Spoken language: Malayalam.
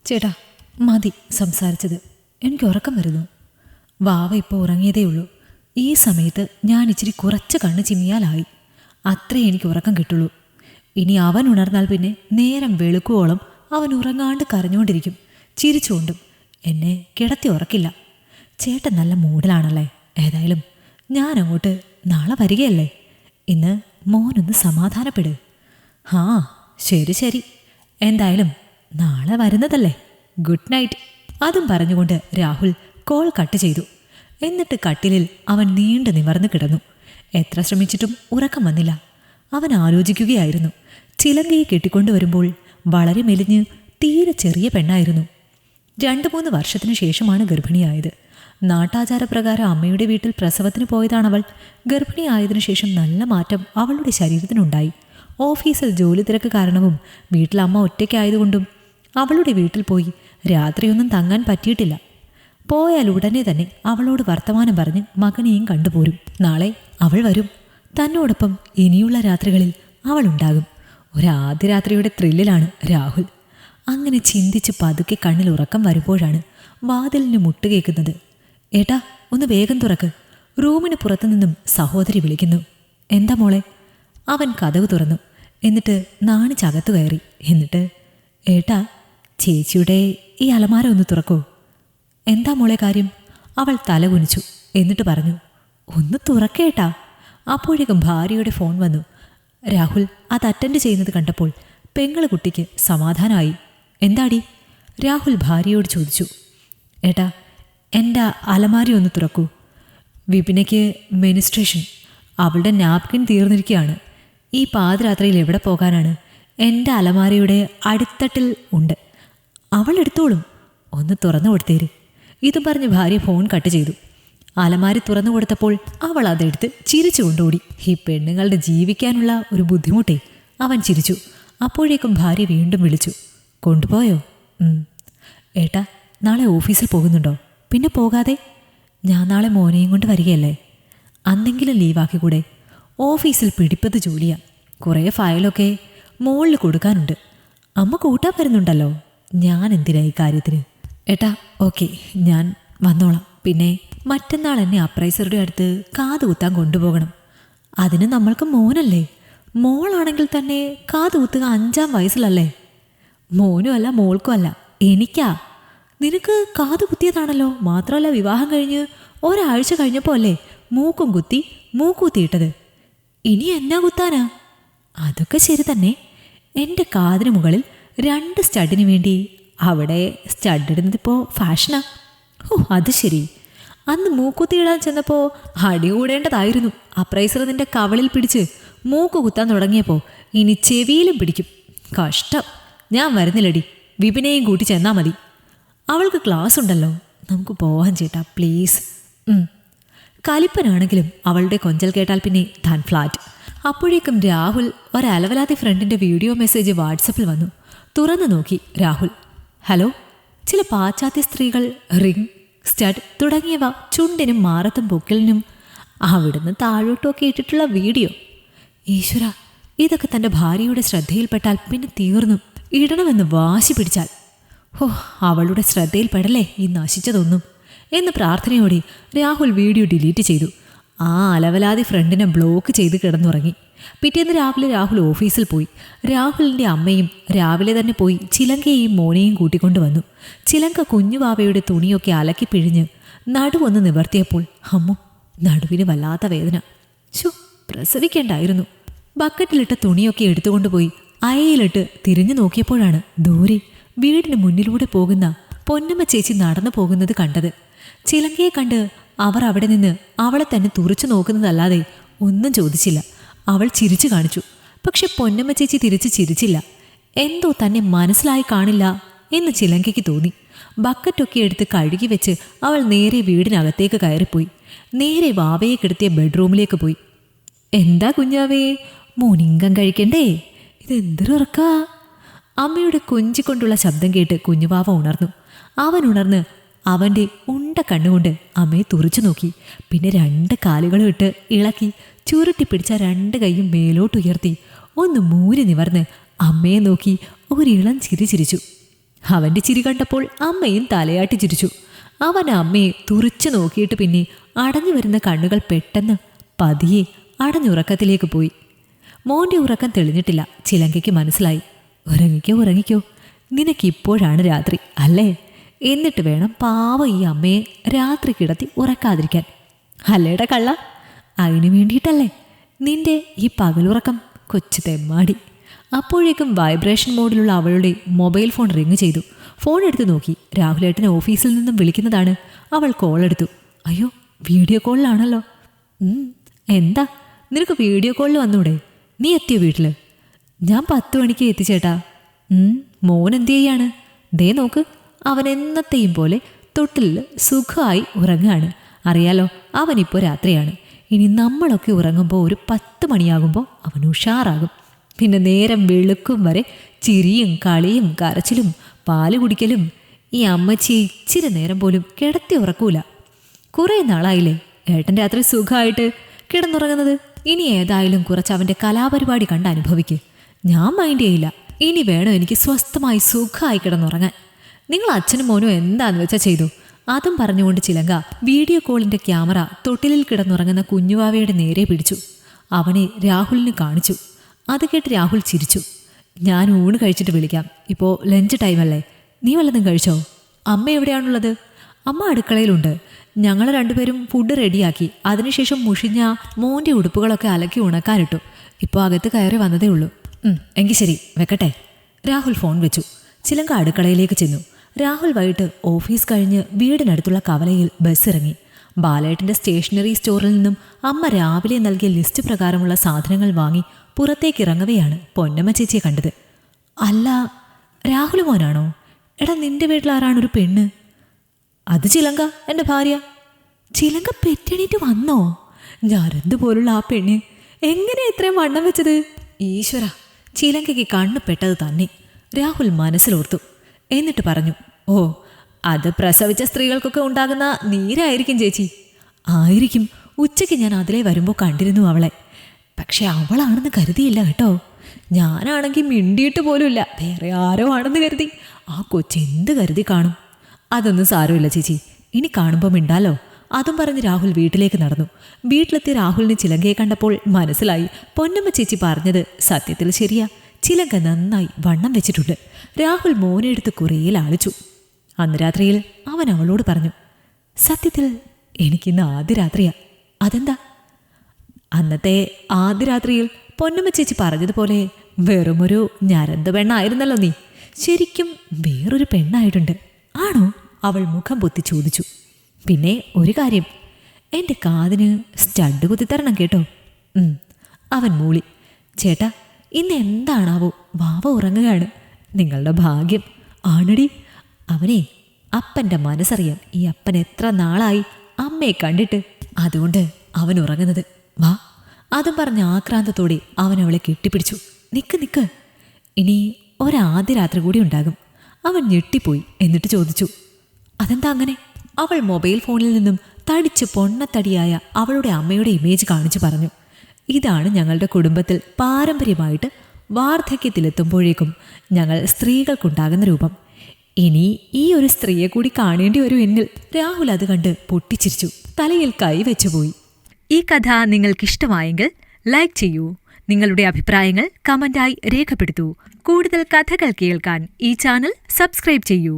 ചേട്ടാ, മതി സംസാരിച്ചത്. എനിക്ക് ഉറക്കം വരുന്നു. വാവ ഇപ്പോൾ ഉറങ്ങിയതേ ഉള്ളൂ. ഈ സമയത്ത് ഞാൻ ഇച്ചിരി കുറച്ച് കണ്ണ് ചിമ്മിയാലായി. അത്രേ എനിക്ക് ഉറക്കം കിട്ടുള്ളൂ. ഇനി അവൻ ഉണർന്നാൽ പിന്നെ നേരം വെളുക്കുവോളം അവൻ ഉറങ്ങാണ്ട് കരഞ്ഞുകൊണ്ടിരിക്കും, ചിരിച്ചുകൊണ്ടും. എന്നെ കിടത്തി ഉറക്കില്ല. ചേട്ടൻ നല്ല മൂഡിലാണല്ലേ. ഏതായാലും ഞാൻ അങ്ങോട്ട് നാളെ വരികയല്ലേ. ഇന്ന് മോനൊന്ന് സമാധാനപ്പെട്. ആ ശരി ശരി, എന്തായാലും നാളെ വരുന്നതല്ലേ. Good night. അതും പറഞ്ഞുകൊണ്ട് രാഹുൽ കോൾ കട്ട് ചെയ്തു. എന്നിട്ട് കട്ടിലിൽ അവൻ നീണ്ടു നിവർന്നു കിടന്നു. എത്ര ശ്രമിച്ചിട്ടും ഉറക്കം വന്നില്ല. അവൻ ആലോചിക്കുകയായിരുന്നു. ചിലങ്കയെ കെട്ടിക്കൊണ്ടുവരുമ്പോൾ വളരെ മെലിഞ്ഞ് തീരെ ചെറിയ പെണ്ണായിരുന്നു. 2-3 വർഷത്തിനു ശേഷമാണ് ഗർഭിണിയായത്. നാട്ടാചാരപ്രകാരം അമ്മയുടെ വീട്ടിൽ പ്രസവത്തിന് പോയതാണവൾ. ഗർഭിണിയായതിനു ശേഷം നല്ല മാറ്റം അവളുടെ ശരീരത്തിനുണ്ടായി. ഓഫീസിൽ ജോലി തിരക്ക് കാരണവും വീട്ടിൽ അമ്മ ഒറ്റയ്ക്കായതുകൊണ്ടും അവളുടെ വീട്ടിൽ പോയി രാത്രിയൊന്നും തങ്ങാൻ പറ്റിയിട്ടില്ല. പോയാൽ ഉടനെ തന്നെ അവളോട് വർത്തമാനം പറഞ്ഞ് മകനെയും കണ്ടുപോരും. നാളെ അവൾ വരും. തന്നോടൊപ്പം ഇനിയുള്ള രാത്രികളിൽ അവൾ ഉണ്ടാകും. ഒരാദ്യ രാത്രിയുടെ ത്രില്ലിലാണ് രാഹുൽ. അങ്ങനെ ചിന്തിച്ച് പതുക്കെ കണ്ണിൽ ഉറക്കം വരുമ്പോഴാണ് വാതിലിന് മുട്ടുകേൾക്കുന്നത്. ഏട്ടാ, ഒന്ന് വേഗം തുറക്ക്. റൂമിന് പുറത്തുനിന്നും സഹോദരി വിളിക്കുന്നു. എന്താ മോളെ? അവൻ കതക് തുറന്നു. എന്നിട്ട് നാണിച്ചകത്തു കയറി. എന്നിട്ട്, ഏട്ടാ, ചേച്ചിയുടെ ഈ അലമാര ഒന്ന് തുറക്കോ? എന്താ മോളെ കാര്യം? അവൾ തല കുനിച്ചു. എന്നിട്ട് പറഞ്ഞു, ഒന്ന് തുറക്കേട്ടാ. അപ്പോഴേക്കും ഭാര്യയുടെ ഫോൺ വന്നു. രാഹുൽ അത് അറ്റൻഡ് ചെയ്യുന്നത് കണ്ടപ്പോൾ പെങ്ങള് കുട്ടിക്ക് സമാധാനമായി. എന്താടി? രാഹുൽ ഭാര്യയോട് ചോദിച്ചു. ഏട്ടാ, എൻ്റെ അലമാരി ഒന്ന് തുറക്കൂ. വിപിനയ്ക്ക് മെനിസ്ട്രേഷൻ. അവളുടെ നാപ്കിൻ തീർന്നിരിക്കുകയാണ്. ഈ പാതിരാത്രിയിൽ എവിടെ പോകാനാണ്? എൻ്റെ അലമാരയുടെ അടിത്തട്ടിൽ ഉണ്ട്. അവൾ എടുത്തോളും. ഒന്ന് തുറന്നു കൊടുത്തേര്. ഇതും പറഞ്ഞ് ഭാര്യ ഫോൺ കട്ട് ചെയ്തു. അലമാരി തുറന്നു കൊടുത്തപ്പോൾ അവൾ അതെടുത്ത് ചിരിച്ചു കൊണ്ടോടി. ഈ പെണ്ണുങ്ങളുടെ ജീവിക്കാനുള്ള ഒരു ബുദ്ധിമുട്ടേ. അവൻ ചിരിച്ചു. അപ്പോഴേക്കും ഭാര്യ വീണ്ടും വിളിച്ചു. കൊണ്ടുപോയോ? ഏട്ടാ, നാളെ ഓഫീസിൽ പോകുന്നുണ്ടോ? പിന്നെ പോകാതെ? ഞാൻ നാളെ മോനെയും കൊണ്ട് വരികയല്ലേ. അന്നെങ്കിലും ലീവാക്കിക്കൂടെ? ഓഫീസിൽ പിടിപ്പത് ജോലിയാ. കുറേ ഫയലൊക്കെ മോളിൽ കൊടുക്കാനുണ്ട്. അമ്മ കൂട്ടാൻ വരുന്നുണ്ടല്ലോ. ഞാൻ എന്തിനാ ഈ കാര്യത്തിന്? ഏട്ടാ, ഓക്കെ, ഞാൻ വന്നോളാം. പിന്നെ മറ്റന്നാൾ എന്നെ അപ്രൈസറുടെ അടുത്ത് കാത് കുത്താൻ കൊണ്ടുപോകണം. അതിന് നമ്മൾക്ക് മോനല്ലേ. മോളാണെങ്കിൽ തന്നെ കാത് കുത്തുക 5-ാം വയസ്സിലല്ലേ. മോനും അല്ല മോൾക്കും അല്ല, എനിക്കാ. നിനക്ക് കാത് കുത്തിയതാണല്ലോ. മാത്രമല്ല, വിവാഹം കഴിഞ്ഞ് ഒരാഴ്ച കഴിഞ്ഞപ്പോൾ അല്ലേ മൂക്കും കുത്തി മൂക്കുത്തിയിട്ടത്. ഇനി എന്നാ കുത്താനാ? അതൊക്കെ ശരി തന്നെ. എൻ്റെ കാതിന് മുകളിൽ 2 സ്റ്റഡിന് വേണ്ടി അവിടെ സ്റ്റഡ് ഇടുന്നതിപ്പോൾ ഫാഷനാ. ഓ, അത് ശരി. അന്ന് മൂക്കുത്തിയിടാൻ ചെന്നപ്പോൾ അടി കൂടേണ്ടതായിരുന്നു. അപ്രൈസർ നിൻ്റെ കവളിൽ പിടിച്ച് മൂക്ക് കുത്താൻ തുടങ്ങിയപ്പോൾ ഇനി ചെവിയിലും പിടിക്കും. കഷ്ടം. ഞാൻ വരുന്നില്ലടി. വിപിനെയും കൂട്ടി ചെന്നാൽ മതി. അവൾക്ക് ക്ലാസ് ഉണ്ടല്ലോ. നമുക്ക് പോകാൻ ചേട്ടാ, പ്ലീസ്. കലിപ്പനാണെങ്കിലും അവളുടെ കൊഞ്ചൽ കേട്ടാൽ പിന്നെ താൻ ഫ്ലാറ്റ്. അപ്പോഴേക്കും രാഹുൽ ഒരലവലാതി ഫ്രണ്ടിൻ്റെ വീഡിയോ മെസ്സേജ് വാട്സപ്പിൽ വന്നു. തുറന്നു നോക്കി രാഹുൽ. ഹലോ. ചില പാശ്ചാത്യ സ്ത്രീകൾ റിംഗ്, സ്റ്റഡ് തുടങ്ങിയവ ചുണ്ടിനും മാറത്തും പൊക്കിലിനും അവിടുന്ന് താഴോട്ടൊക്കെ ഇട്ടിട്ടുള്ള വീഡിയോ. ഈശ്വര, ഇതൊക്കെ തൻ്റെ ഭാര്യയുടെ ശ്രദ്ധയിൽപ്പെട്ടാൽ പിന്നെ തീർന്നു. ഇടണമെന്ന് വാശി പിടിച്ചാൽ. ഓ, അവളുടെ ശ്രദ്ധയിൽപ്പെടല്ലേ ഈ നശിച്ചതൊന്നും എന്ന് പ്രാർത്ഥനയോടെ രാഹുൽ വീഡിയോ ഡിലീറ്റ് ചെയ്തു. ആ അലവലാതി ഫ്രണ്ടിനെ ബ്ലോക്ക് ചെയ്ത് കിടന്നുറങ്ങി. പിറ്റേന്ന് രാവിലെ രാഹുൽ ഓഫീസിൽ പോയി. രാഹുലിൻ്റെ അമ്മയും രാവിലെ തന്നെ പോയി ചിലങ്കയെയും മോനെയും കൂട്ടിക്കൊണ്ടു വന്നു. ചിലങ്ക കുഞ്ഞുവാവയുടെ തുണിയൊക്കെ അലക്കി പിഴിഞ്ഞ് നടുവൊന്ന് നിവർത്തിയപ്പോൾ അമ്മു, നടുവിന് വല്ലാത്ത വേദന. പ്രസവിക്കേണ്ടായിരുന്നു. ബക്കറ്റിലിട്ട തുണിയൊക്കെ എടുത്തുകൊണ്ടുപോയി അയയിലിട്ട് തിരിഞ്ഞു നോക്കിയപ്പോഴാണ് ദൂരെ വീടിന് മുന്നിലൂടെ പോകുന്ന പൊന്നമ്മ ചേച്ചി നടന്നു പോകുന്നത് കണ്ടത്. ചിലങ്കയെ കണ്ട് അവർ അവിടെ നിന്ന് അവളെ തന്നെ തുറച്ചു നോക്കുന്നതല്ലാതെ ഒന്നും ചോദിച്ചില്ല. അവൾ ചിരിച്ചു കാണിച്ചു. പക്ഷെ പൊന്നമ്മ ചേച്ചി തിരിച്ച് ചിരിച്ചില്ല. എന്തോ തന്നെ മനസ്സിലായി കാണില്ല എന്ന് ചിലങ്കയ്ക്ക് തോന്നി. ബക്കറ്റൊക്കെ എടുത്ത് കഴുകി വെച്ച് അവൾ നേരെ വീടിനകത്തേക്ക് കയറിപ്പോയി. നേരെ വാവയെ കിടത്തിയ ബെഡ്റൂമിലേക്ക് പോയി. എന്താ കുഞ്ഞാവേ, മോനിങ്കം കഴിക്കണ്ടേ? ഇതെന്തൊരുറക്കാ? അമ്മയുടെ കൊഞ്ചിക്കൊണ്ടുള്ള ശബ്ദം കേട്ട് കുഞ്ഞുവാവ ഉണർന്നു. അവൻ ഉണർന്ന് അവൻ്റെ ഉണ്ട കണ്ണുകൊണ്ട് അമ്മയെ തുറച്ചു നോക്കി. പിന്നെ 2 കാലുകളും ഇട്ട് ഇളക്കി ചുരുട്ടിപ്പിടിച്ച 2 കൈയും മേലോട്ടുയർത്തി ഒന്ന് മൂരി നിവർന്ന് അമ്മയെ നോക്കി ഒരിളം ചിരി ചിരിച്ചു. അവൻ്റെ ചിരി കണ്ടപ്പോൾ അമ്മയും തലയാട്ടി ചിരിച്ചു. അവൻ അമ്മയെ തുറിച്ചു നോക്കിയിട്ട് പിന്നെ അടഞ്ഞു വരുന്ന കണ്ണുകൾ പെട്ടെന്ന് പതിയെ അടഞ്ഞുറക്കത്തിലേക്ക് പോയി. മോൻ്റെ ഉറക്കം തെളിഞ്ഞിട്ടില്ല. ചിലങ്കയ്ക്ക് മനസ്സിലായി. ഉറങ്ങിക്കോ, നിനക്കിപ്പോഴാണ് രാത്രി അല്ലേ? എന്നിട്ട് വേണം പാവം ഈ അമ്മയെ രാത്രി കിടത്തി ഉറക്കാതിരിക്കാൻ. അല്ലേടാ കള്ള, അതിനു വേണ്ടിയിട്ടല്ലേ നിന്റെ ഈ പകലുറക്കം? കൊച്ചു തെമ്മാടി. അപ്പോഴേക്കും വൈബ്രേഷൻ മോഡിലുള്ള അവളുടെ മൊബൈൽ ഫോൺ റിങ് ചെയ്തു. ഫോൺ എടുത്ത് നോക്കി. രാഹുലേട്ടനെ ഓഫീസിൽ നിന്നും വിളിക്കുന്നതാണ്. അവൾ കോൾ എടുത്തു. അയ്യോ, വീഡിയോ കോളിലാണല്ലോ. എന്താ, നിനക്ക് വീഡിയോ കോളിൽ വന്നൂടെ? നീ എത്തിയോ വീട്ടിൽ? ഞാൻ 10 മണിക്ക് എത്തിച്ചേട്ടാ. മോൻ എന്ത് ചെയ്യാണ്? ദേ നോക്ക്, അവൻ എന്നത്തെയും പോലെ തൊട്ടിൽ സുഖമായി ഉറങ്ങുകയാണ്. അറിയാലോ, അവനിപ്പോൾ രാത്രിയാണ്. ഇനി നമ്മളൊക്കെ ഉറങ്ങുമ്പോൾ ഒരു 10 മണിയാകുമ്പോൾ അവൻ ഉഷാറാകും. പിന്നെ നേരം വെളുക്കും വരെ ചിരിയും കളിയും കരച്ചിലും പാല് കുടിക്കലും. ഈ അമ്മച്ചി ഇച്ചിരി നേരം പോലും കിടത്തി ഉറക്കൂല. കുറേ നാളായില്ലേ ഏട്ടൻ രാത്രി സുഖമായിട്ട് കിടന്നുറങ്ങുന്നത്. ഇനി ഏതായാലും കുറച്ച് അവൻ്റെ കലാപരിപാടി കണ്ട് അനുഭവിക്ക്. ഞാൻ മൈൻഡ് ചെയ്യില്ല. ഇനി വേണം എനിക്ക് സ്വസ്ഥമായി സുഖമായി കിടന്നുറങ്ങാൻ. നിങ്ങൾ അച്ഛനും മോനും എന്താന്ന് വെച്ചാൽ ചെയ്തു. അതും പറഞ്ഞുകൊണ്ട് ചിലങ്ക വീഡിയോ കോളിൻ്റെ ക്യാമറ തൊട്ടിലിൽ കിടന്നുറങ്ങുന്ന കുഞ്ഞുവാവയുടെ നേരെ പിടിച്ചു. അവനെ രാഹുലിന് കാണിച്ചു. അത് കേട്ട് രാഹുൽ ചിരിച്ചു. ഞാൻ ഊണ് കഴിച്ചിട്ട് വിളിക്കാം. ഇപ്പോൾ ലഞ്ച് ടൈമല്ലേ, നീ വല്ലതും കഴിച്ചോ? അമ്മ എവിടെയാണുള്ളത്? അമ്മ അടുക്കളയിലുണ്ട്. ഞങ്ങൾ രണ്ടുപേരും ഫുഡ് റെഡിയാക്കി. അതിനുശേഷം മുഷിഞ്ഞ മോൻ്റെ ഉടുപ്പുകളൊക്കെ അലക്കി ഉണക്കാനിട്ടു. ഇപ്പോൾ അകത്ത് കയറി വന്നതേ ഉള്ളൂ. എങ്കിൽ ശരി, വെക്കട്ടെ. രാഹുൽ ഫോൺ വെച്ചു. ചിലങ്ക അടുക്കളയിലേക്ക് ചെന്നു. രാഹുൽ വൈകിട്ട് ഓഫീസ് കഴിഞ്ഞ് വീടിനടുത്തുള്ള കവലയിൽ ബസ് ഇറങ്ങി. ബാലേട്ടൻ്റെ സ്റ്റേഷനറി സ്റ്റോറിൽ നിന്നും അമ്മ രാവിലെ നൽകിയ ലിസ്റ്റ് പ്രകാരമുള്ള സാധനങ്ങൾ വാങ്ങി പുറത്തേക്ക് ഇറങ്ങവെയാണ് പൊന്നമ്മ ചേച്ചിയെ കണ്ടത്. അല്ല, രാഹുൽ മോനാണോ? എടാ, നിന്റെ വീട്ടിൽ ആരാണൊരു പെണ്ണ്? അത് ചിലങ്ക, എൻ്റെ ഭാര്യ. ചിലങ്ക പെറ്റണീറ്റ് വന്നോ? ഞാനെന്തുപോലുള്ള ആ പെണ്ണ് എങ്ങനെ ഇത്രയും വണ്ണം വെച്ചത്? ഈശ്വര, ചിലങ്കയ്ക്ക് കണ്ണു പെട്ടത് തന്നെ. രാഹുൽ മനസ്സിലോർത്തു. എന്നിട്ട് പറഞ്ഞു, ഓ, അത് പ്രസവിച്ച സ്ത്രീകൾക്കൊക്കെ ഉണ്ടാകുന്ന നീരായിരിക്കും ചേച്ചി. ആയിരിക്കും. ഉച്ചയ്ക്ക് ഞാൻ അതിലേ വരുമ്പോൾ കണ്ടിരുന്നു അവളെ. പക്ഷെ അവളാണെന്ന് കരുതിയില്ല കേട്ടോ. ഞാനാണെങ്കിൽ മിണ്ടിയിട്ട് പോലുമില്ല. വേറെ ആരോ ആണെന്ന് കരുതി. ആ കൊച്ചെന്ത് കരുതി കാണും? അതൊന്നും സാരമില്ല ചേച്ചി, ഇനി കാണുമ്പോൾ മിണ്ടാലോ. അതും പറഞ്ഞ് രാഹുൽ വീട്ടിലേക്ക് നടന്നു. വീട്ടിലെത്തിയ രാഹുലിന് ചിലങ്കയെ കണ്ടപ്പോൾ മനസ്സിലായി പൊന്നമ്മ ചേച്ചി പറഞ്ഞത് സത്യത്തിൽ ശരിയാ. ചിലങ്ക നന്നായി വണ്ണം വെച്ചിട്ടുണ്ട്. രാഹുൽ മോനെ എടുത്ത് കുറേ ലാളിച്ചു. അന്ന് രാത്രിയിൽ അവൻ അവളോട് പറഞ്ഞു, സത്യത്തിൽ എനിക്കിന്ന് ആദ്യ രാത്രിയാ. അതെന്താ? അന്നത്തെ ആദ്യ രാത്രിയിൽ പൊന്നമ്മ ചേച്ചി പറഞ്ഞതുപോലെ വെറുമൊരു ഞരന്ത് പെണ്ണായിരുന്നല്ലോ നീ. ശരിക്കും വേറൊരു പെണ്ണായിട്ടുണ്ട്. ആണോ? അവൾ മുഖം പൊത്തി ചോദിച്ചു. പിന്നെ ഒരു കാര്യം, എൻ്റെ കാതിന് സ്റ്റഡ് കുത്തിത്തരണം കേട്ടോ. അവൻ മൂളി. ചേട്ടാ, ഇന്ന് എന്താണാവോ വാവ ഉറങ്ങുകയാണ്. നിങ്ങളുടെ ഭാഗ്യം. ആണടി. അവനെ അപ്പൻ്റെ മനസ്സറിയാം. ഈ അപ്പൻ എത്ര നാളായി അമ്മയെ കണ്ടിട്ട്. അതുകൊണ്ട് അവൻ ഉറങ്ങുന്നത്. വാ. അതും പറഞ്ഞ ആക്രാന്തത്തോടെ അവൻ അവളെ കെട്ടിപ്പിടിച്ചു. നിക്ക്, ഇനി ഒരാദ്യ രാത്രി കൂടി ഉണ്ടാകും. അവൻ ഞെട്ടിപ്പോയി. എന്നിട്ട് ചോദിച്ചു, അതെന്താ അങ്ങനെ? അവൾ മൊബൈൽ ഫോണിൽ നിന്നും തടിച്ച് പൊണ്ണത്തടിയായ അവളുടെ അമ്മയുടെ ഇമേജ് കാണിച്ചു പറഞ്ഞു, ഇതാണ് ഞങ്ങളുടെ കുടുംബത്തിൽ പാരമ്പര്യമായിട്ട് വാർദ്ധക്യത്തിലെത്തുമ്പോഴേക്കും ഞങ്ങൾ സ്ത്രീകൾക്കുണ്ടാകുന്ന രൂപം. ഇനി ഈ ഒരു സ്ത്രീയെ കൂടി കാണേണ്ടി വരും എന്നിൽ. രാഹുൽ അത് കണ്ട് പൊട്ടിച്ചിരിച്ചു. തലയിൽ കൈവച്ചുപോയി. ഈ കഥ നിങ്ങൾക്കിഷ്ടമായെങ്കിൽ ലൈക്ക് ചെയ്യൂ. നിങ്ങളുടെ അഭിപ്രായങ്ങൾ കമന്റായി രേഖപ്പെടുത്തൂ. കൂടുതൽ കഥകൾ കേൾക്കാൻ ഈ ചാനൽ സബ്സ്ക്രൈബ് ചെയ്യൂ.